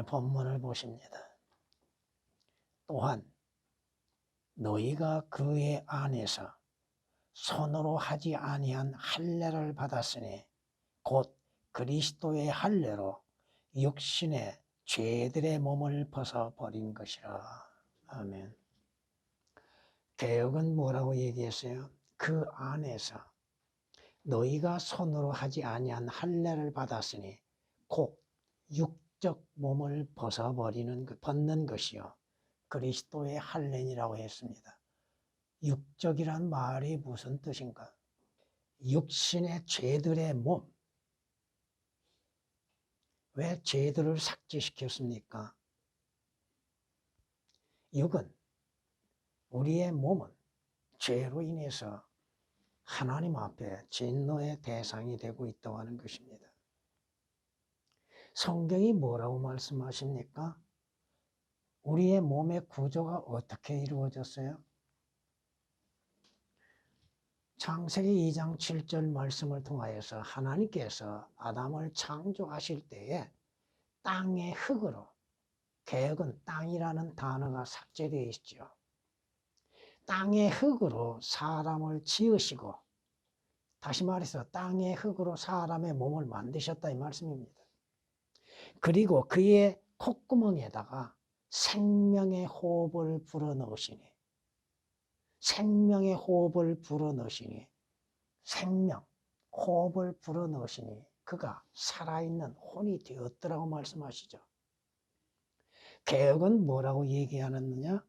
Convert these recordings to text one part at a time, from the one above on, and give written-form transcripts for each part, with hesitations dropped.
오늘 본문을 보십니다. 또한 너희가 그의 안에서 손으로 하지 아니한 할례를 받았으니 곧 그리스도의 할례로 육신의 죄들의 몸을 벗어버린 것이라. 아멘. 개역은 뭐라고 얘기했어요? 그 안에서 너희가 손으로 하지 아니한 할례를 받았으니 곧 육적 몸을 벗는 것이요 그리스도의 할례니라고 했습니다. 육적이란 말이 무슨 뜻인가? 육신의 죄들의 몸. 왜 죄들을 삭제시켰습니까? 육은, 우리의 몸은 죄로 인해서 하나님 앞에 진노의 대상이 되고 있다고 하는 것입니다. 성경이 뭐라고 말씀하십니까? 우리의 몸의 구조가 어떻게 이루어졌어요? 창세기 2장 7절 말씀을 통하여서 하나님께서 아담을 창조하실 때에 땅의 흙으로, 개역은 땅이라는 단어가 삭제되어 있죠. 땅의 흙으로 사람을 지으시고, 다시 말해서 땅의 흙으로 사람의 몸을 만드셨다 이 말씀입니다. 그리고 그의 콧구멍에다가 생명의 호흡을 불어넣으시니, 호흡을 불어넣으시니 그가 살아있는 혼이 되었더라고 말씀하시죠. 개역은 뭐라고 얘기하느냐?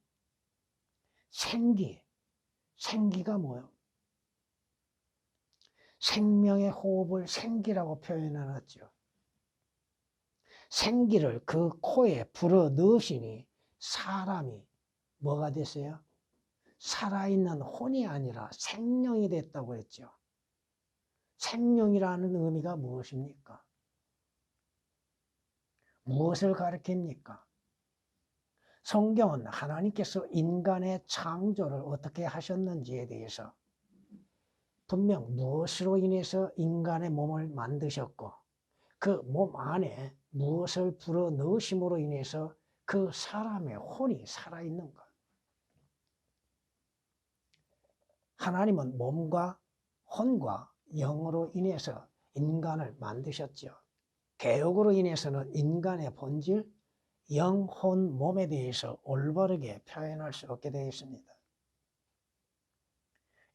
생기가 뭐예요? 생명의 호흡을 생기라고 표현해놨죠. 생기를 그 코에 불어넣으시니 사람이 뭐가 됐어요? 살아있는 혼이 아니라 생명이 됐다고 했죠. 생명이라는 의미가 무엇입니까? 무엇을 가리킵니까? 성경은 하나님께서 인간의 창조를 어떻게 하셨는지에 대해서 분명 무엇으로 인해서 인간의 몸을 만드셨고 그 몸 안에 무엇을 불어넣으심으로 인해서 그 사람의 혼이 살아있는가? 하나님은 몸과 혼과 영으로 인해서 인간을 만드셨죠. 개역으로 인해서는 인간의 본질, 영, 혼, 몸에 대해서 올바르게 표현할 수 없게 되어 있습니다.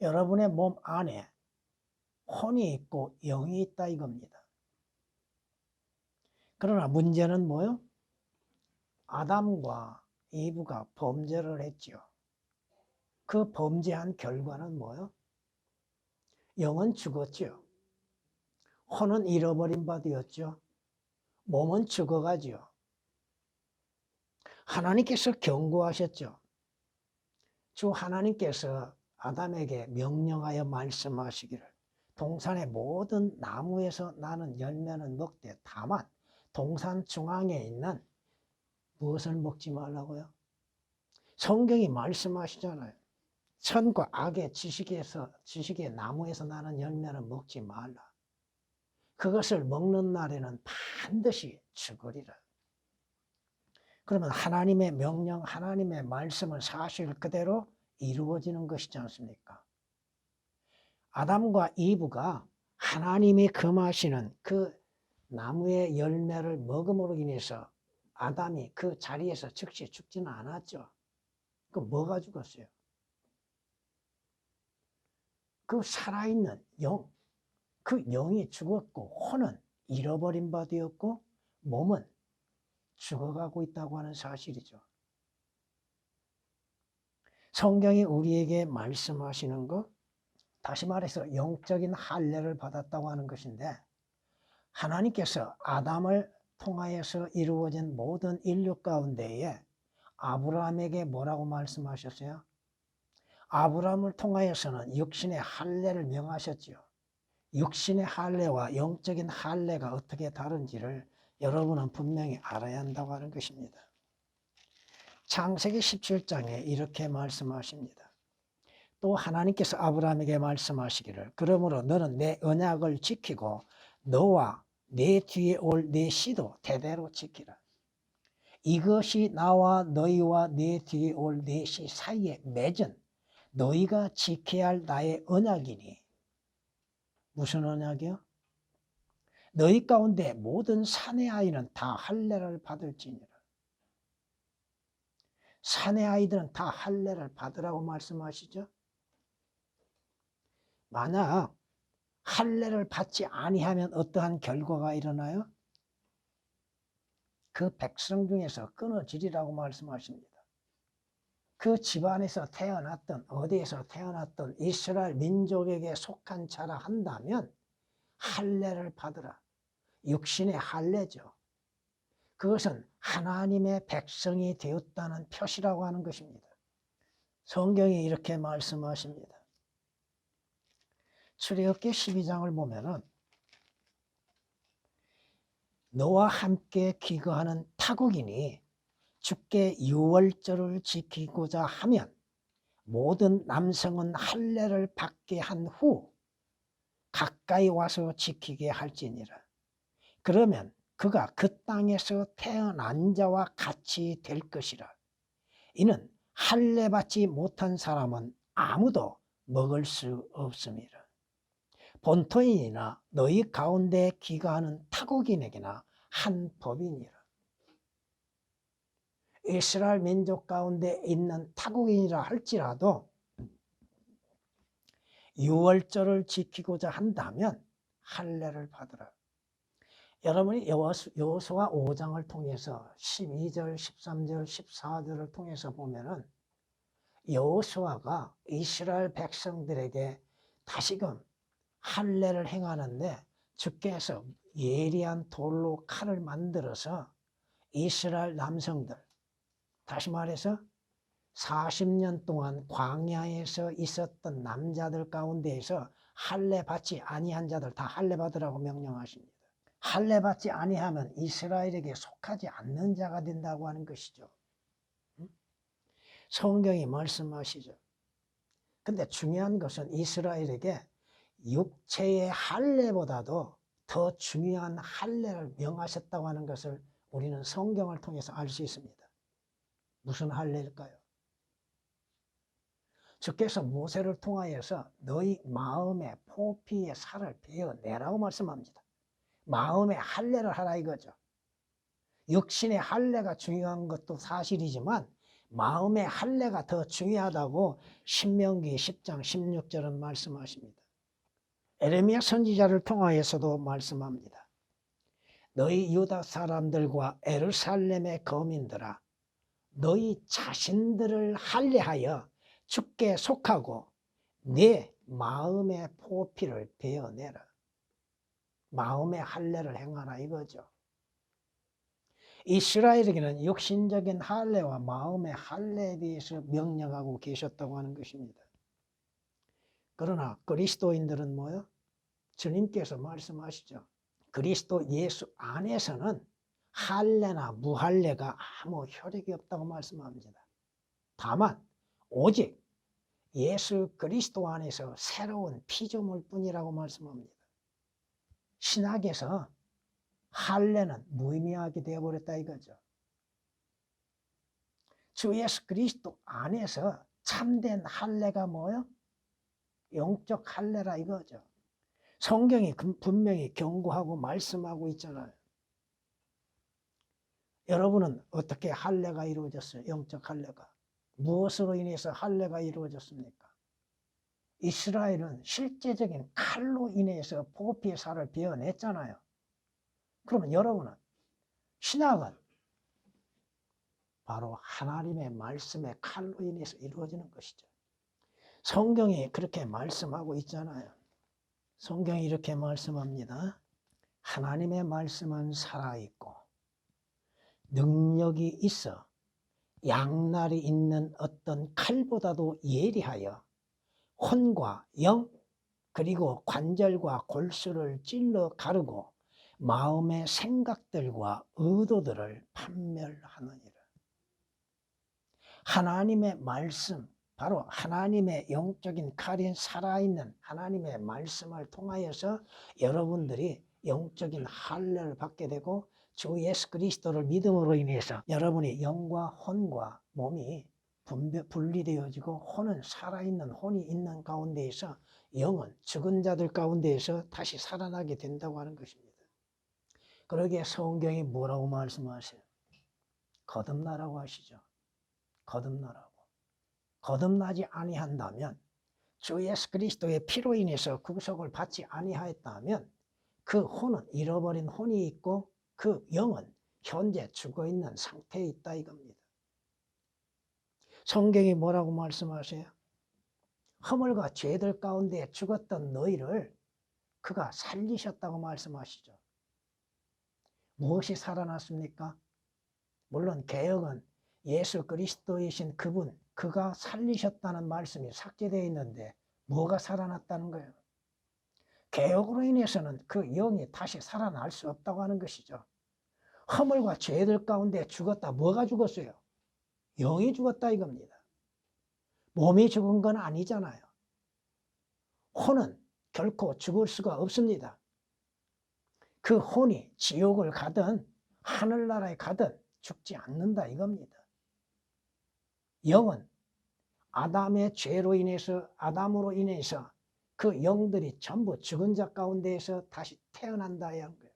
여러분의 몸 안에 혼이 있고 영이 있다 이겁니다. 그러나 문제는 뭐요? 아담과 이브가 범죄를 했죠. 그 범죄한 결과는 뭐요? 영은 죽었죠. 혼은 잃어버린 바 되었죠. 몸은 죽어가죠. 하나님께서 경고하셨죠. 주 하나님께서 아담에게 명령하여 말씀하시기를 동산의 모든 나무에서 나는 열매는 먹되 다만 동산 중앙에 있는 무엇을 먹지 말라고요? 성경이 말씀하시잖아요. 선과 악의 지식의 나무에서 나는 열매는 먹지 말라. 그것을 먹는 날에는 반드시 죽으리라. 그러면 하나님의 명령, 하나님의 말씀은 사실 그대로 이루어지는 것이지 않습니까? 아담과 이브가 하나님이 금하시는 그 나무의 열매를 먹음으로 인해서 아담이 그 자리에서 즉시 죽지는 않았죠. 그 뭐가 죽었어요? 그 살아있는 영, 그 영이 죽었고 혼은 잃어버린 바 되었고 몸은 죽어가고 있다고 하는 사실이죠. 성경이 우리에게 말씀하시는 것, 다시 말해서 영적인 할례를 받았다고 하는 것인데 하나님께서 아담을 통하여서 이루어진 모든 인류 가운데에 아브라함에게 뭐라고 말씀하셨어요? 아브라함을 통하여서는 육신의 할례를 명하셨죠. 육신의 할례와 영적인 할례가 어떻게 다른지를 여러분은 분명히 알아야 한다고 하는 것입니다. 창세기 17장에 이렇게 말씀하십니다. 또 하나님께서 아브라함에게 말씀하시기를 그러므로 너는 내 언약을 지키고 너와 내 뒤에 올 내 씨도 대대로 지키라. 이것이 나와 너희와 내 뒤에 올 내시 사이에 맺은 너희가 지켜야 할 나의 언약이니. 무슨 언약이요? 너희 가운데 모든 사내 아이는 다 할례를 받을지니라. 사내 아이들은 다 할례를 받으라고 말씀하시죠. 만약 할례를 받지 아니하면 어떠한 결과가 일어나요? 그 백성 중에서 끊어지리라고 말씀하십니다. 그 집안에서 태어났던 어디에서 태어났던 이스라엘 민족에게 속한 자라 한다면 할례를 받으라. 육신의 할례죠. 그것은 하나님의 백성이 되었다는 표시라고 하는 것입니다. 성경이 이렇게 말씀하십니다. 출애굽기 12장을 보면은 너와 함께 귀거하는 타국인이 주께 유월절을 지키고자 하면 모든 남성은 할례를 받게 한 후 가까이 와서 지키게 할지니라. 그러면 그가 그 땅에서 태어난 자와 같이 될 것이라. 이는 할례 받지 못한 사람은 아무도 먹을 수 없음이라. 본토인이나 너희 가운데 귀거하는 타국인에게나 한 법이니라. 이스라엘 민족 가운데 있는 타국인이라 할지라도 유월절을 지키고자 한다면 할례를 받으라. 여러분이 여호수아 5장을 통해서 12절, 13절, 14절을 통해서 보면은 여호수아가 이스라엘 백성들에게 다시금 할례를 행하는데 주께서 예리한 돌로 칼을 만들어서 이스라엘 남성들, 다시 말해서 40년 동안 광야에서 있었던 남자들 가운데에서 할례 받지 아니한 자들 다 할례 받으라고 명령하십니다. 할례 받지 아니하면 이스라엘에게 속하지 않는 자가 된다고 하는 것이죠. 성경이 말씀하시죠. 근데 중요한 것은 이스라엘에게 육체의 할례보다도 더 중요한 할례를 명하셨다고 하는 것을 우리는 성경을 통해서 알 수 있습니다. 무슨 할례일까요? 주께서 모세를 통하여서 너희 마음의 포피의 살을 베어내라고 말씀합니다. 마음의 할례를 하라 이거죠. 육신의 할례가 중요한 것도 사실이지만 마음의 할례가 더 중요하다고 신명기 10장 16절은 말씀하십니다. 에레미야 선지자를 통하여서도 말씀합니다. 너희 유다 사람들과 예루살렘의 거민들아, 너희 자신들을 할례하여 주께 속하고 내 마음의 포피를 베어내라. 마음의 할례를 행하라 이거죠. 이스라엘에게는 육신적인 할례와 마음의 할례에 대해서 명령하고 계셨다고 하는 것입니다. 그러나 그리스도인들은 뭐요? 주님께서 말씀하시죠. 그리스도 예수 안에서는 할례나 무할례가 아무 효력이 없다고 말씀합니다. 다만 오직 예수 그리스도 안에서 새로운 피조물 뿐이라고 말씀합니다. 신학에서 할례는 무의미하게 되어버렸다 이거죠. 주 예수 그리스도 안에서 참된 할례가 뭐예요? 영적 할례라 이거죠. 성경이 분명히 경고하고 말씀하고 있잖아요. 여러분은 어떻게 할례가 이루어졌어요? 영적 할례가. 무엇으로 인해서 할례가 이루어졌습니까? 이스라엘은 실제적인 칼로 인해서 포피의 살을 베어냈잖아요. 그러면 여러분은 신학은 바로 하나님의 말씀의 칼로 인해서 이루어지는 것이죠. 성경이 그렇게 말씀하고 있잖아요. 성경이 이렇게 말씀합니다. 하나님의 말씀은 살아있고 능력이 있어 양날이 있는 어떤 칼보다도 예리하여 혼과 영 그리고 관절과 골수를 찔러 가르고 마음의 생각들과 의도들을 판별하느니라. 하나님의 말씀, 바로 하나님의 영적인 칼인 살아있는 하나님의 말씀을 통하여서 여러분들이 영적인 할례를 받게 되고 주 예수 그리스도를 믿음으로 인해서 여러분이 영과 혼과 몸이 분리되어지고 혼은 살아있는 혼이 있는 가운데에서 영은 죽은 자들 가운데에서 다시 살아나게 된다고 하는 것입니다. 그러기에 성경이 뭐라고 말씀하세요? 거듭나라고 하시죠. 거듭나라고. 거듭나지 아니한다면 주 예수 그리스도의 피로 인해서 구속을 받지 아니하였다면 그 혼은 잃어버린 혼이 있고 그 영은 현재 죽어있는 상태에 있다 이겁니다. 성경이 뭐라고 말씀하세요? 허물과 죄들 가운데 죽었던 너희를 그가 살리셨다고 말씀하시죠. 무엇이 살아났습니까? 물론 개역은 예수 그리스도이신 그분, 그가 살리셨다는 말씀이 삭제되어 있는데 뭐가 살아났다는 거예요? 개역으로 인해서는 그 영이 다시 살아날 수 없다고 하는 것이죠. 허물과 죄들 가운데 죽었다. 뭐가 죽었어요? 영이 죽었다 이겁니다. 몸이 죽은 건 아니잖아요. 혼은 결코 죽을 수가 없습니다. 그 혼이 지옥을 가든 하늘나라에 가든 죽지 않는다 이겁니다. 영은 아담의 죄로 인해서 아담으로 인해서 그 영들이 전부 죽은 자 가운데에서 다시 태어난다 이 한 거예요.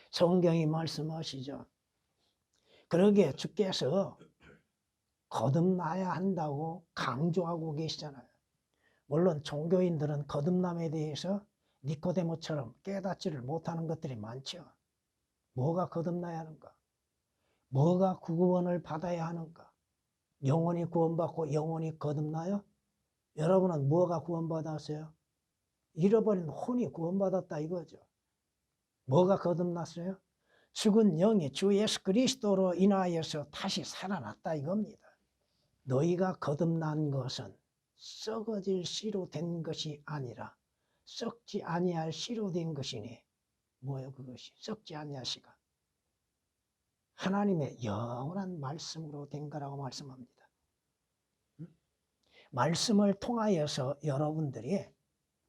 성경이 말씀하시죠. 그러기에 주께서 거듭나야 한다고 강조하고 계시잖아요. 물론 종교인들은 거듭남에 대해서 니코데모처럼 깨닫지를 못하는 것들이 많죠. 뭐가 거듭나야 하는가? 뭐가 구원을 받아야 하는가? 영혼이 구원받고 영혼이 거듭나요? 여러분은 뭐가 구원받았어요? 잃어버린 혼이 구원받았다 이거죠. 뭐가 거듭났어요? 죽은 영이 주 예수 그리스도로 인하여서 다시 살아났다 이겁니다. 너희가 거듭난 것은 썩어질 씨로 된 것이 아니라 썩지 아니할 씨로 된 것이니 뭐예요 그것이? 썩지 아니할 씨가 하나님의 영원한 말씀으로 된 거라고 말씀합니다. 말씀을 통하여서 여러분들이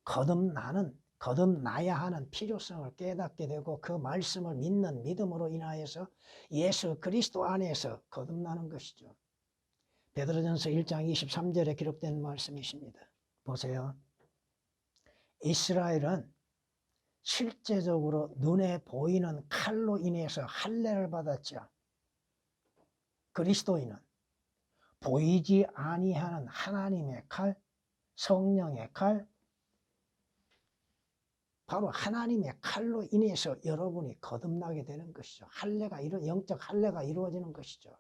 거듭나야 하는 필요성을 깨닫게 되고 그 말씀을 믿는 믿음으로 인하여서 예수 그리스도 안에서 거듭나는 것이죠. 베드로전서 1장 23절에 기록된 말씀이십니다. 보세요. 이스라엘은 실제적으로 눈에 보이는 칼로 인해서 할례를 받았죠. 그리스도인은 보이지 아니하는 하나님의 칼, 성령의 칼, 바로 하나님의 칼로 인해서 여러분이 거듭나게 되는 것이죠. 영적 할례가 이루어지는 것이죠.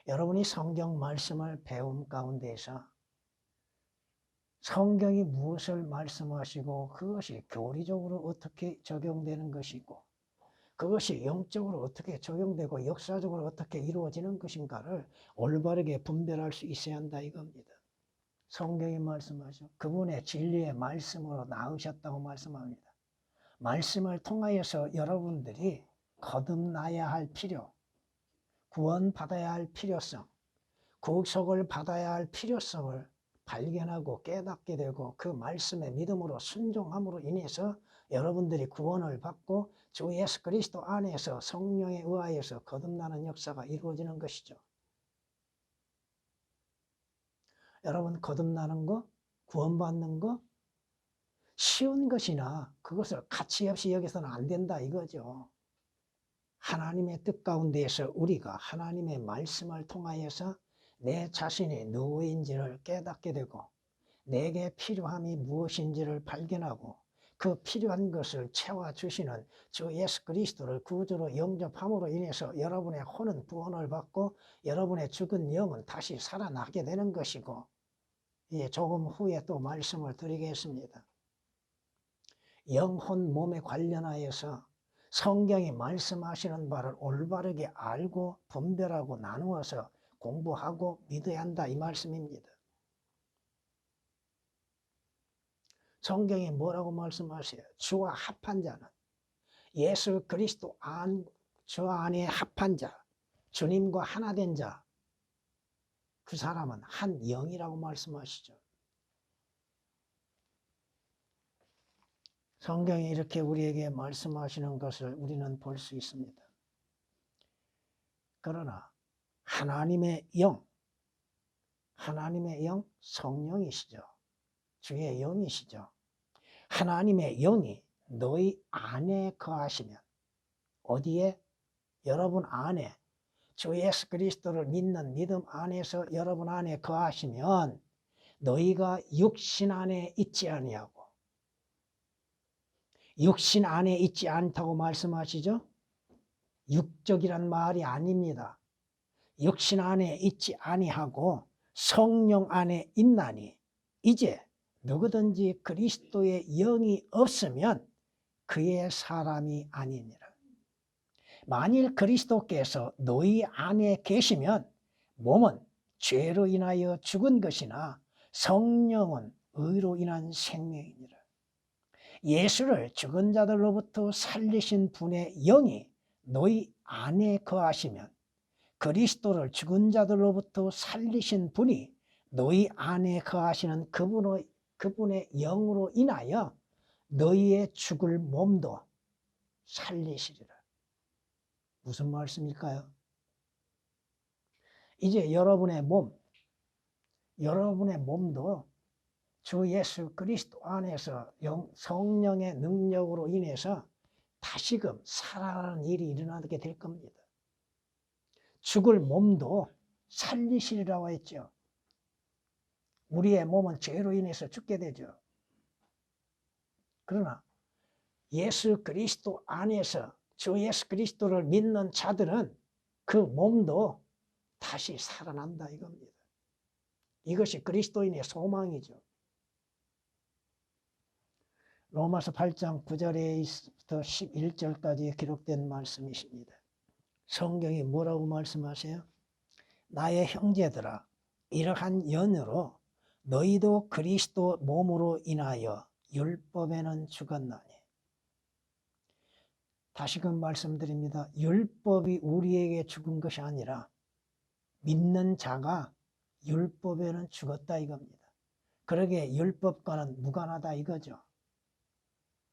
여러분이 성경 말씀을 배움 가운데서 성경이 무엇을 말씀하시고 그것이 교리적으로 어떻게 적용되는 것이고 그것이 영적으로 어떻게 적용되고 역사적으로 어떻게 이루어지는 것인가를 올바르게 분별할 수 있어야 한다 이겁니다. 성경이 말씀하죠. 그분의 진리의 말씀으로 나으셨다고 말씀합니다. 말씀을 통하여서 여러분들이 거듭나야 할 필요, 구원받아야 할 필요성, 구속을 받아야 할 필요성을 발견하고 깨닫게 되고 그 말씀의 믿음으로 순종함으로 인해서 여러분들이 구원을 받고 주 예수 그리스도 안에서 성령에 의하여서 거듭나는 역사가 이루어지는 것이죠. 여러분 거듭나는 거, 구원받는 거 쉬운 것이나 그것을 가치 없이 여기서는 안 된다 이거죠. 하나님의 뜻 가운데에서 우리가 하나님의 말씀을 통하여서 내 자신이 누구인지를 깨닫게 되고 내게 필요함이 무엇인지를 발견하고 그 필요한 것을 채워주시는 주 예수 그리스도를 구주로 영접함으로 인해서 여러분의 혼은 구원을 받고 여러분의 죽은 영은 다시 살아나게 되는 것이고 예, 조금 후에 또 말씀을 드리겠습니다. 영혼 몸에 관련하여서 성경이 말씀하시는 바를 올바르게 알고 분별하고 나누어서 공부하고 믿어야 한다 이 말씀입니다. 성경이 뭐라고 말씀하세요? 주와 합한 자는 예수 그리스도 주 안에 합한 자, 주님과 하나 된 자, 그 사람은 한 영이라고 말씀하시죠. 성경이 이렇게 우리에게 말씀하시는 것을 우리는 볼 수 있습니다. 그러나 하나님의 영 성령이시죠. 주의 영이시죠. 하나님의 영이 너희 안에 거하시면, 어디에? 여러분 안에, 주 예수 그리스도를 믿는 믿음 안에서 여러분 안에 거하시면 너희가 육신 안에 있지 아니하고, 육신 안에 있지 않다고 말씀하시죠? 육적이란 말이 아닙니다. 육신 안에 있지 아니하고 성령 안에 있나니, 이제 누구든지 그리스도의 영이 없으면 그의 사람이 아니니라. 만일 그리스도께서 너희 안에 계시면 몸은 죄로 인하여 죽은 것이나 성령은 의로 인한 생명이니라. 예수를 죽은 자들로부터 살리신 분의 영이 너희 안에 거하시면 그리스도를 죽은 자들로부터 살리신 분이 너희 안에 거하시는 그분의 영으로 인하여 너희의 죽을 몸도 살리시리라. 무슨 말씀일까요? 이제 여러분의 몸도 주 예수 그리스도 안에서 성령의 능력으로 인해서 다시금 살아나는 일이 일어나게 될 겁니다. 죽을 몸도 살리시리라고 했죠. 우리의 몸은 죄로 인해서 죽게 되죠. 그러나 예수 그리스도 안에서 주 예수 그리스도를 믿는 자들은 그 몸도 다시 살아난다 이겁니다. 이것이 그리스도인의 소망이죠. 로마서 8장 9절에부터 11절까지 기록된 말씀이십니다. 성경이 뭐라고 말씀하세요? 나의 형제들아, 이러한 연으로 너희도 그리스도 몸으로 인하여 율법에는 죽었나니. 다시금 말씀드립니다. 율법이 우리에게 죽은 것이 아니라 믿는 자가 율법에는 죽었다 이겁니다. 그러기에 율법과는 무관하다 이거죠.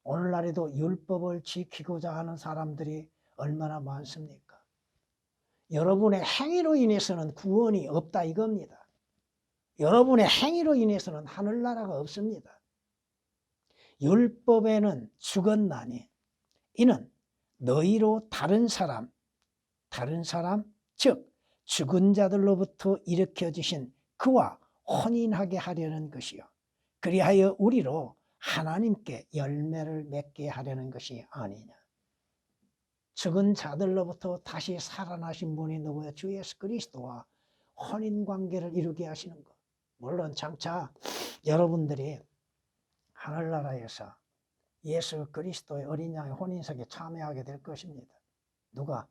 오늘날에도 율법을 지키고자 하는 사람들이 얼마나 많습니까? 여러분의 행위로 인해서는 구원이 없다 이겁니다. 여러분의 행위로 인해서는 하늘나라가 없습니다. 율법에는 죽었나니 이는 너희로 다른 사람 즉 죽은 자들로부터 일으켜 주신 그와 혼인하게 하려는 것이요 그리하여 우리로 하나님께 열매를 맺게 하려는 것이 아니냐. 죽은 자들로부터 다시 살아나신 분이 누구예요? 주 예수 그리스도와 혼인관계를 이루게 하시는 것. 물론 장차 여러분들이 하늘나라에서 예수 그리스도의 어린 양의 혼인석에 참여하게 될 것입니다. 누가?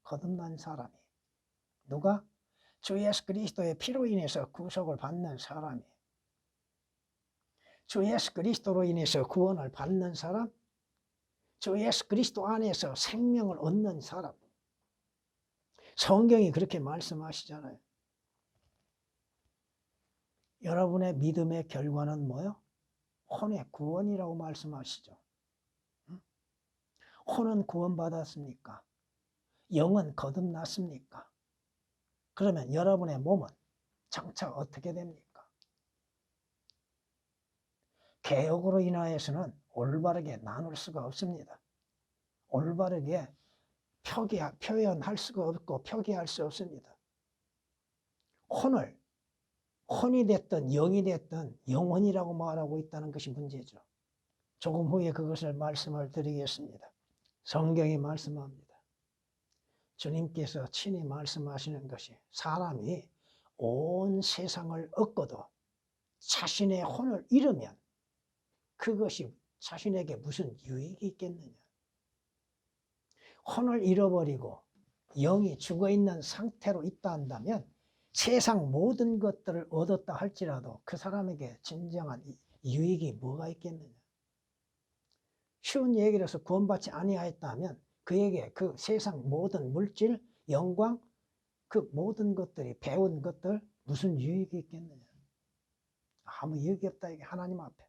거듭난 사람이. 누가? 주 예수 그리스도의 피로 인해서 구속을 받는 사람이. 주 예수 그리스도로 인해서 구원을 받는 사람, 주 예수 그리스도 안에서 생명을 얻는 사람. 성경이 그렇게 말씀하시잖아요. 여러분의 믿음의 결과는 뭐요? 혼의 구원이라고 말씀하시죠. 혼은 구원받았습니까? 영은 거듭났습니까? 그러면 여러분의 몸은 장차 어떻게 됩니까? 개혁으로 인하여서는 올바르게 나눌 수가 없습니다. 올바르게 표현할 수가 없고 표기할 수 없습니다. 혼이 됐든 영이 됐든 영혼이라고 말하고 있다는 것이 문제죠. 조금 후에 그것을 말씀을 드리겠습니다. 성경이 말씀합니다. 주님께서 친히 말씀하시는 것이 사람이 온 세상을 얻고도 자신의 혼을 잃으면 그것이 자신에게 무슨 유익이 있겠느냐. 혼을 잃어버리고 영이 죽어있는 상태로 있다 한다면 세상 모든 것들을 얻었다 할지라도 그 사람에게 진정한 유익이 뭐가 있겠느냐. 쉬운 얘기를 해서 구원받지 아니하였다면 그에게 그 세상 모든 물질, 영광, 그 모든 것들이 배운 것들 무슨 유익이 있겠느냐. 아무 유익이 없다 이게 하나님 앞에.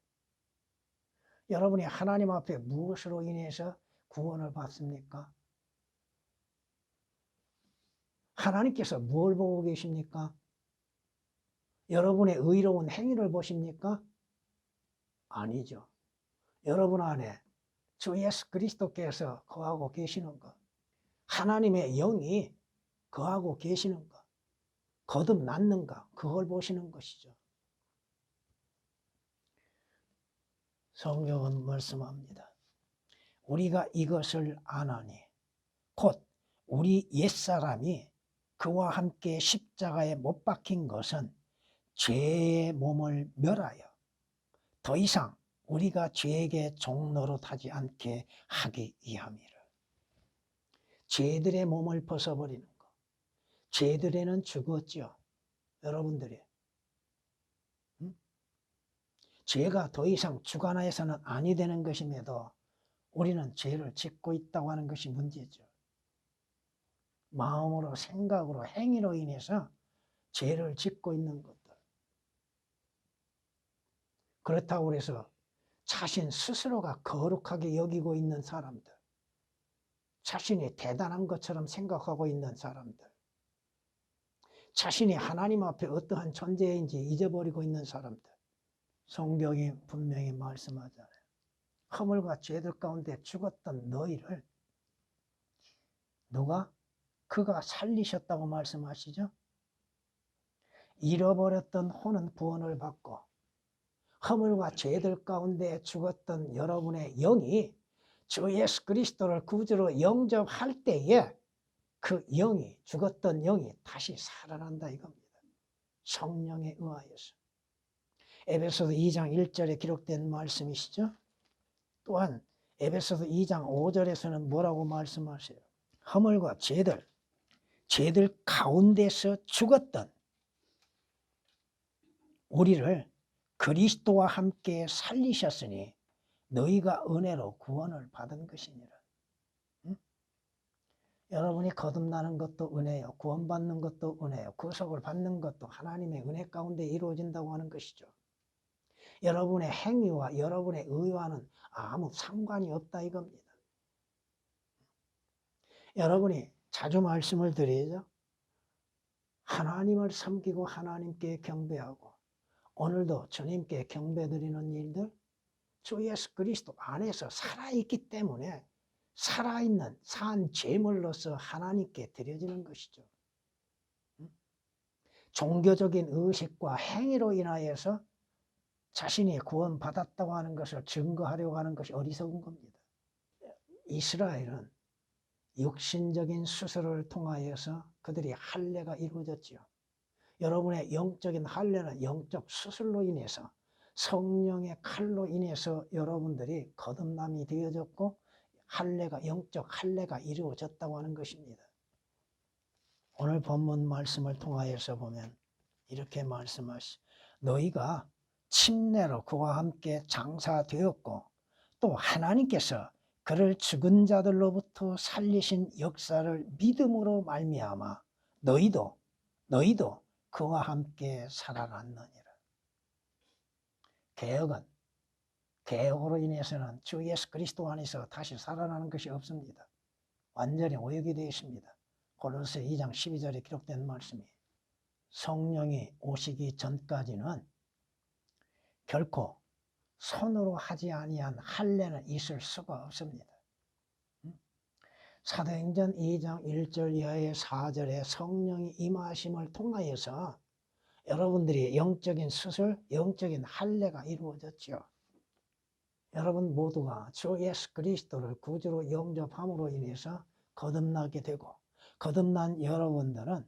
여러분이 하나님 앞에 무엇으로 인해서 구원을 받습니까? 하나님께서 뭘 보고 계십니까? 여러분의 의로운 행위를 보십니까? 아니죠. 여러분 안에 주 예수 그리스도께서 거하고 계시는 것, 하나님의 영이 거하고 계시는 것, 거듭났는가, 그걸 보시는 것이죠. 성경은 말씀합니다. 우리가 이것을 아나니 곧 우리 옛사람이 그와 함께 십자가에 못 박힌 것은 죄의 몸을 멸하여 더 이상 우리가 죄에게 종노릇하지 않게 하기 위함이라. 죄들의 몸을 벗어버리는 것. 죄들에는 죽었죠. 여러분들이. 죄가 더 이상 주관하여서는 아니 되는 것임에도 우리는 죄를 짓고 있다고 하는 것이 문제죠. 마음으로, 생각으로, 행위로 인해서 죄를 짓고 있는 것들. 그렇다고 해서 자신 스스로가 거룩하게 여기고 있는 사람들, 자신이 대단한 것처럼 생각하고 있는 사람들, 자신이 하나님 앞에 어떠한 존재인지 잊어버리고 있는 사람들, 성경이 분명히 말씀하잖아요. 허물과 죄들 가운데 죽었던 너희를 누가? 그가 살리셨다고 말씀하시죠. 잃어버렸던 혼은 구원을 받고 허물과 죄들 가운데 죽었던 여러분의 영이 주 예수 그리스도를 구주로 영접할 때에 그 영이, 죽었던 영이 다시 살아난다 이겁니다. 성령에 의하여서. 에베소서 2장 1절에 기록된 말씀이시죠. 또한 에베소서 2장 5절에서는 뭐라고 말씀하세요? 허물과 죄들 가운데서 죽었던 우리를 그리스도와 함께 살리셨으니 너희가 은혜로 구원을 받은 것이니라. 응? 여러분이 거듭나는 것도 은혜요. 구원받는 것도 은혜요. 구속을 받는 것도 하나님의 은혜 가운데 이루어진다고 하는 것이죠. 여러분의 행위와 여러분의 의와는 아무 상관이 없다 이겁니다. 여러분이 자주 말씀을 드리죠. 하나님을 섬기고 하나님께 경배하고 오늘도 주님께 경배드리는 일들, 주 예수 그리스도 안에서 살아있기 때문에 살아있는 산 제물로서 하나님께 드려지는 것이죠. 종교적인 의식과 행위로 인하여서 자신이 구원받았다고 하는 것을 증거하려고 하는 것이 어리석은 겁니다. 이스라엘은 육신적인 수술을 통하여서 그들이 할례가 이루어졌지요. 여러분의 영적인 할례는 영적 수술로 인해서 성령의 칼로 인해서 여러분들이 거듭남이 되어졌고 할례가, 영적 할례가 이루어졌다고 하는 것입니다. 오늘 본문 말씀을 통하여서 보면 이렇게 말씀하시, 너희가 침례로 그와 함께 장사되었고 또 하나님께서 그를 죽은 자들로부터 살리신 역사를 믿음으로 말미암아 너희도 그와 함께 살아났느니라. 개혁으로 인해서는 주 예수 그리스도 안에서 다시 살아나는 것이 없습니다. 완전히 오역이 되어 있습니다. 골로새 2장 12절에 기록된 말씀이 성령이 오시기 전까지는 결코 손으로 하지 아니한 할례는 있을 수가 없습니다. 사도행전 2장 1절 이하의 4절에 성령이 임하심을 통하여서 여러분들이 영적인 수술, 영적인 할례가 이루어졌죠. 여러분 모두가 주 예수 그리스도를 구주로 영접함으로 인해서 거듭나게 되고 거듭난 여러분들은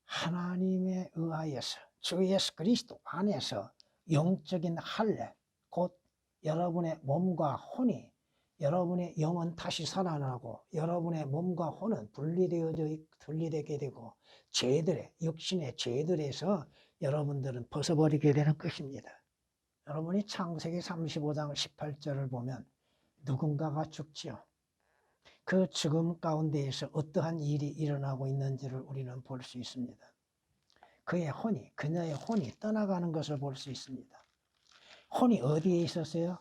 하나님에 의하여서 주 예수 그리스도 안에서 영적인 할례, 곧 여러분의 몸과 혼이, 여러분의 영은 다시 살아나고 여러분의 몸과 혼은 분리되게 되고 육신의 죄들에서 여러분들은 벗어버리게 되는 것입니다. 여러분이 창세기 35장 18절을 보면 누군가가 죽지요. 그 죽음 가운데에서 어떠한 일이 일어나고 있는지를 우리는 볼 수 있습니다. 그녀의 혼이 떠나가는 것을 볼 수 있습니다. 혼이 어디에 있었어요?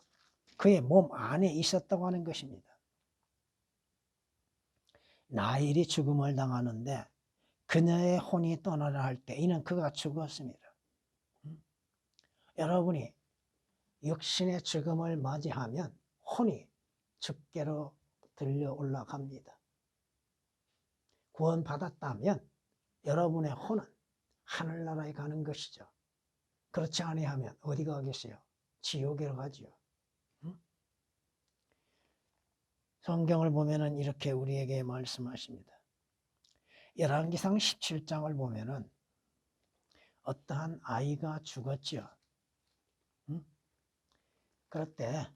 그의 몸 안에 있었다고 하는 것입니다. 나일이 죽음을 당하는데 그녀의 혼이 떠나려 할 때 이는 그가 죽었습니다. 여러분이 육신의 죽음을 맞이하면 혼이 죽게로 들려 올라갑니다. 구원받았다면 여러분의 혼은 하늘나라에 가는 것이죠. 그렇지 아니하면 어디 가겠어요? 지옥에 가지요. 성경을 보면은 이렇게 우리에게 말씀하십니다. 열왕기상 17장을 보면은 어떠한 아이가 죽었지요. 그럴 때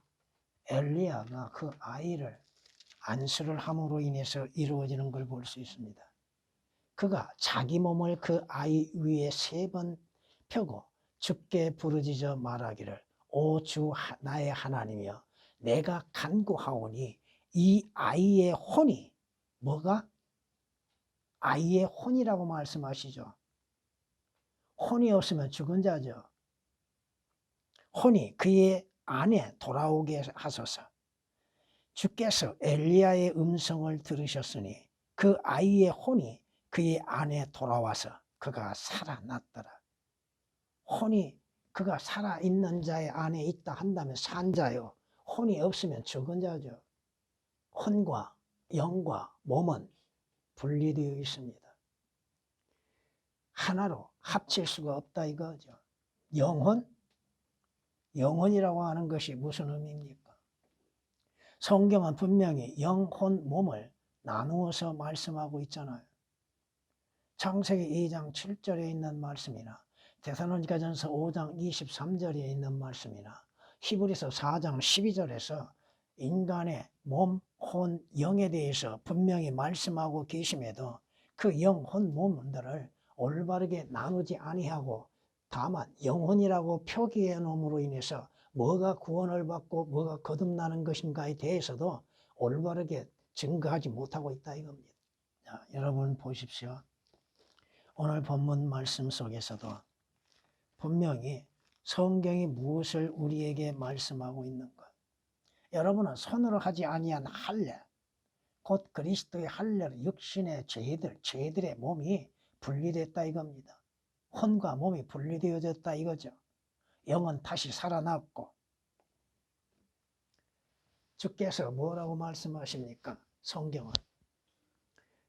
엘리야가 그 아이를 안수를 함으로 인해서 이루어지는 걸 볼 수 있습니다. 그가 자기 몸을 그 아이 위에 3번 펴고 주께 부르짖어 말하기를 오 주 나의 하나님이여 내가 간구하오니 이 아이의 혼이 뭐가? 아이의 혼이라고 말씀하시죠. 혼이 없으면 죽은 자죠. 혼이 그의 안에 돌아오게 하소서. 주께서 엘리야의 음성을 들으셨으니 그 아이의 혼이 그의 안에 돌아와서 그가 살아났더라. 혼이 그가 살아있는 자의 안에 있다 한다면 산 자요. 혼이 없으면 죽은 자죠. 혼과 영과 몸은 분리되어 있습니다. 하나로 합칠 수가 없다 이거죠. 영혼이라고 하는 것이 무슨 의미입니까? 성경은 분명히 영혼, 몸을 나누어서 말씀하고 있잖아요. 창세기 2장 7절에 있는 말씀이나 데살로니가전서 5장 23절에 있는 말씀이나 히브리서 4장 12절에서 인간의 몸, 혼, 영에 대해서 분명히 말씀하고 계심에도 그 영, 혼, 몸들을 올바르게 나누지 아니하고 다만 영혼이라고 표기해 놓음으로 인해서 뭐가 구원을 받고 뭐가 거듭나는 것인가에 대해서도 올바르게 증거하지 못하고 있다 이겁니다. 자, 여러분 보십시오. 오늘 본문 말씀 속에서도 분명히 성경이 무엇을 우리에게 말씀하고 있는가? 여러분은 손으로 하지 아니한 할례, 곧 그리스도의 할례로 육신의 죄들의 몸이 분리됐다 이겁니다. 혼과 몸이 분리되어졌다 이거죠. 영은 다시 살아났고 주께서 뭐라고 말씀하십니까? 성경은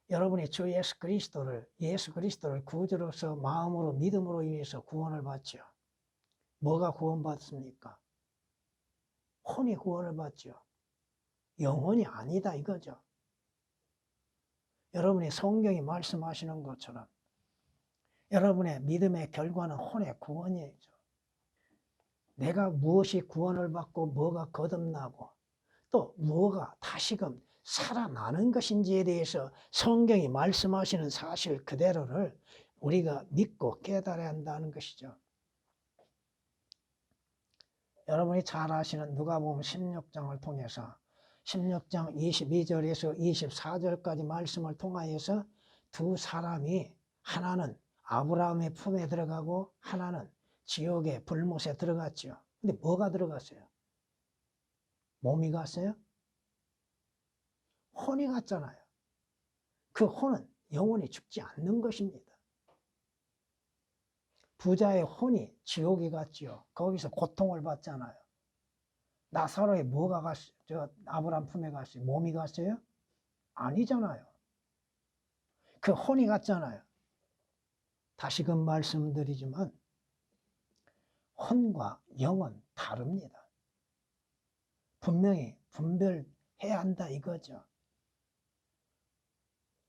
여러분이 주 예수 그리스도를 구주로서 마음으로 믿음으로 인해서 구원을 받죠. 뭐가 구원받습니까? 혼이 구원을 받죠. 영혼이 아니다 이거죠. 여러분이 성경이 말씀하시는 것처럼 여러분의 믿음의 결과는 혼의 구원이죠. 내가 무엇이 구원을 받고 뭐가 거듭나고 또 뭐가 다시금 살아나는 것인지에 대해서 성경이 말씀하시는 사실 그대로를 우리가 믿고 깨달아야 한다는 것이죠. 여러분이 잘 아시는 누가복음 16장을 통해서 16장 22절에서 24절까지 말씀을 통하여서 두 사람이 하나는 아브라함의 품에 들어가고 하나는 지옥의 불못에 들어갔죠. 근데 뭐가 들어갔어요? 몸이 갔어요? 혼이 갔잖아요. 그 혼은 영원히 죽지 않는 것입니다. 부자의 혼이 지옥에 갔지요. 거기서 고통을 받잖아요. 나사로의 뭐가 갔어요? 아브라함 품에 갔어요? 몸이 갔어요? 아니잖아요. 그 혼이 갔잖아요. 다시금 말씀드리지만 혼과 영은 다릅니다. 분명히 분별해야 한다 이거죠.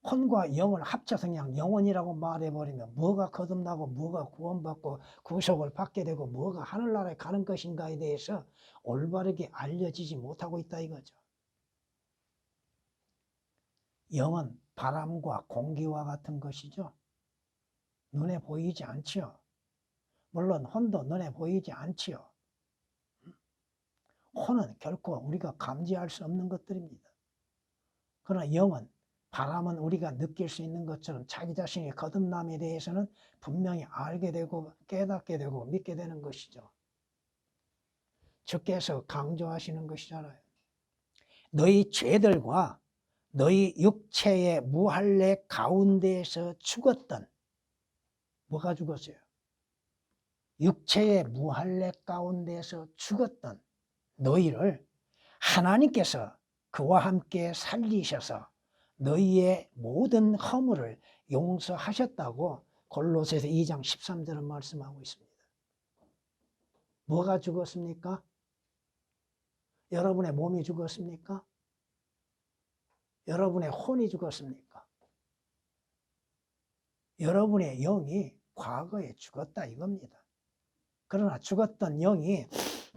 혼과 영을 합쳐서 그냥 영혼이라고 말해버리면 뭐가 거듭나고 뭐가 구원받고 구속을 받게 되고 뭐가 하늘나라에 가는 것인가에 대해서 올바르게 알려지지 못하고 있다 이거죠. 영은 바람과 공기와 같은 것이죠. 눈에 보이지 않지요. 물론 혼도 눈에 보이지 않지요. 혼은 결코 우리가 감지할 수 없는 것들입니다. 그러나 영은 바람은 우리가 느낄 수 있는 것처럼 자기 자신의 거듭남에 대해서는 분명히 알게 되고 깨닫게 되고 믿게 되는 것이죠. 주께서 강조하시는 것이잖아요. 너희 죄들과 너희 육체의 무할례 가운데에서 죽었던, 뭐가 죽었어요? 육체의 무할례 가운데에서 죽었던 너희를 하나님께서 그와 함께 살리셔서 너희의 모든 허물을 용서하셨다고 골로새서 2장 13절은 말씀하고 있습니다. 뭐가 죽었습니까? 여러분의 몸이 죽었습니까? 여러분의 혼이 죽었습니까? 여러분의 영이 과거에 죽었다 이겁니다. 그러나 죽었던 영이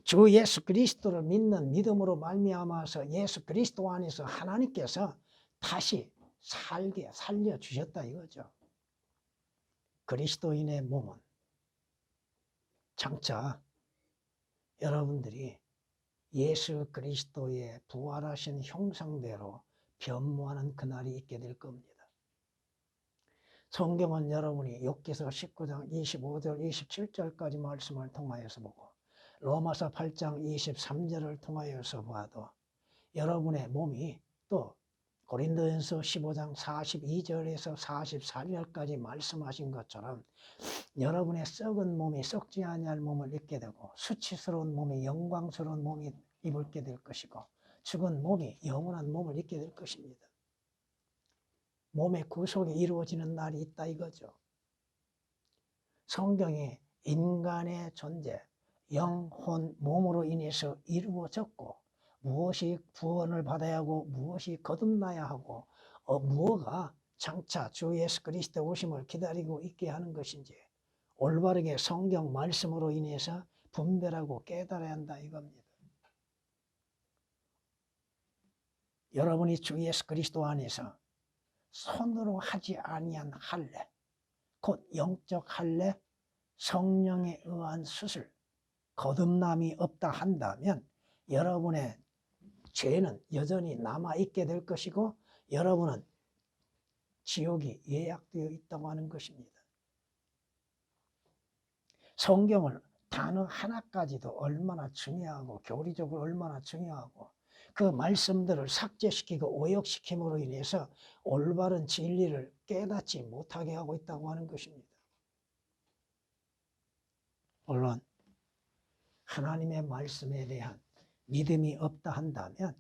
주 예수 그리스도를 믿는 믿음으로 말미암아서 예수 그리스도 안에서 하나님께서 다시 살게 살려주셨다 이거죠. 그리스도인의 몸은 장차 여러분들이 예수 그리스도의 부활하신 형상대로 변모하는 그날이 있게 될 겁니다. 성경은 여러분이 욥기서 19장 25절 27절까지 말씀을 통하여서 보고 로마서 8장 23절을 통하여서 봐도 여러분의 몸이 또 고린도전서 15장 42절에서 44절까지 말씀하신 것처럼 여러분의 썩은 몸이 썩지 아니할 몸을 입게 되고 수치스러운 몸이 영광스러운 몸이 입게 될 것이고 죽은 몸이 영원한 몸을 입게 될 것입니다. 몸의 구속이 이루어지는 날이 있다 이거죠. 성경이 인간의 존재, 영, 혼, 몸으로 인해서 이루어졌고 무엇이 구원을 받아야 하고 무엇이 거듭나야 하고 무엇가 장차 주 예수 그리스도 오심을 기다리고 있게 하는 것인지 올바르게 성경 말씀으로 인해서 분별하고 깨달아야 한다 이겁니다. 여러분이 주 예수 그리스도 안에서 손으로 하지 아니한 할례, 곧 영적 할례, 성령에 의한 수술, 거듭남이 없다 한다면 여러분의 죄는 여전히 남아있게 될 것이고 여러분은 지옥이 예약되어 있다고 하는 것입니다. 성경을 단어 하나까지도 얼마나 중요하고 교리적으로 얼마나 중요하고 그 말씀들을 삭제시키고 오역시킴으로 인해서 올바른 진리를 깨닫지 못하게 하고 있다고 하는 것입니다. 물론 하나님의 말씀에 대한 믿음이 없다 한다면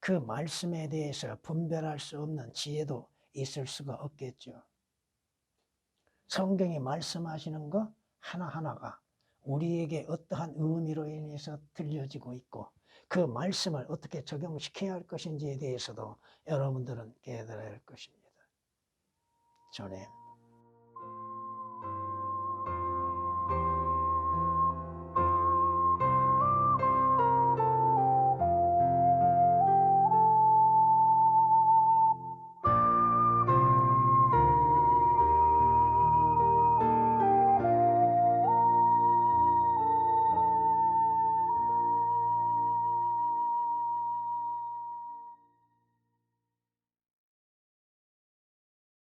그 말씀에 대해서 분별할 수 없는 지혜도 있을 수가 없겠죠. 성경이 말씀하시는 것 하나하나가 우리에게 어떠한 의미로 인해서 들려지고 있고 그 말씀을 어떻게 적용시켜야 할 것인지에 대해서도 여러분들은 깨달아야 할 것입니다. 전에